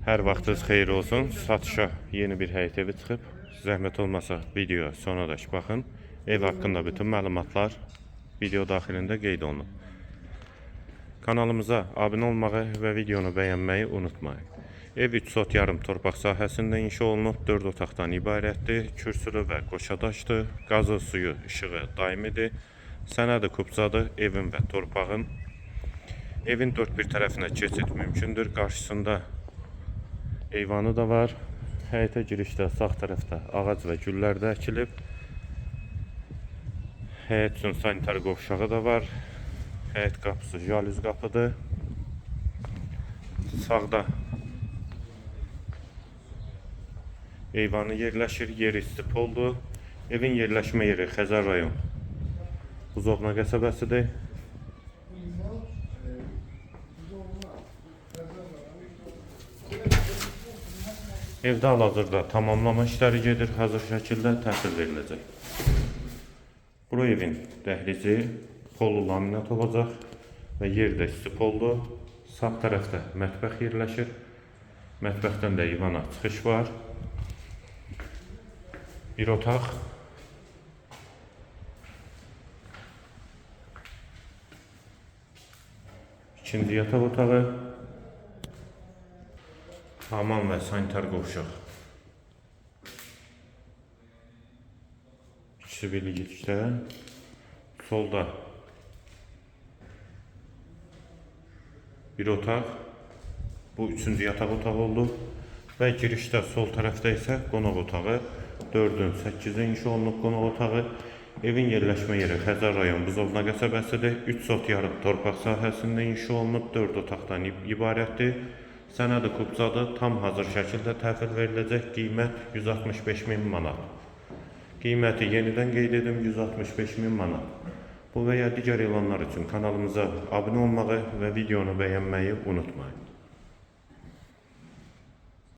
Hər vaxtınız xeyir olsun. Satışa yeni bir həyət evi çıxıb. Zəhmət olmasa video sonadək baxın. Ev haqqında bütün məlumatlar video daxilində qeyd olunub. Kanalımıza abunə olmağı və videonu bəyənməyi unutmayın. Ev 3 sot yarım torpaq sahəsində inşa olunub, 4 otaqdan ibarətdir, kürsülü və qoşadaşdır, qazı, suyu, işığı daimidir, sənədi kubzadır, evin və torpağın. Evin dörd bir tərəfinə keçid mümkündür, qarşısında eyvanı da var. Həyətə girişdə sağ tərəfdə ağac və güllər də əkilib. Həyət üçün sanitar qovşağı da var. Həyət qapısı jalüz qapıdır. Sağda eyvanı yerləşir, yeri istipoldur. Evin yerləşmə yeri Xəzər rayon Buzovna qəsəbəsidir. Evdə hal-hazırda tamamlama işləri gedir, hazır şəkildə təhvil veriləcək. Bu evin dəhlizi polu laminat olacaq və yerdə istipoldur. Sağ tərəfdə mətbəx yerləşir. Mətbəxdən də eyvana çıxış var. Bir otaq. İkinci yataq otağı. Hamam və sanitar qovşaq. İkisi birlikdə. Solda bir otaq. Bu üçüncü yataq otağı oldu. Və girişdə sol tərəfdə isə qonaq otağı. 4-ün 8-i inşa olunub qonaq otağı. Evin yerləşmə yeri Xəzər rayon Buzovna qəsəbəsidir. 3 sot yarım torpaq sahəsində inşa olunub, 4 otaqdan ibarətdir. Sənədi kubzadır, tam hazır şəkildə təhvil veriləcək. Qiymət 165.000 manat. Qiyməti yenidən qeyd edim, 165.000 manat. Bu və ya digər elanlar üçün kanalımıza abunə olmağı və videonu bəyənməyi unutmayın.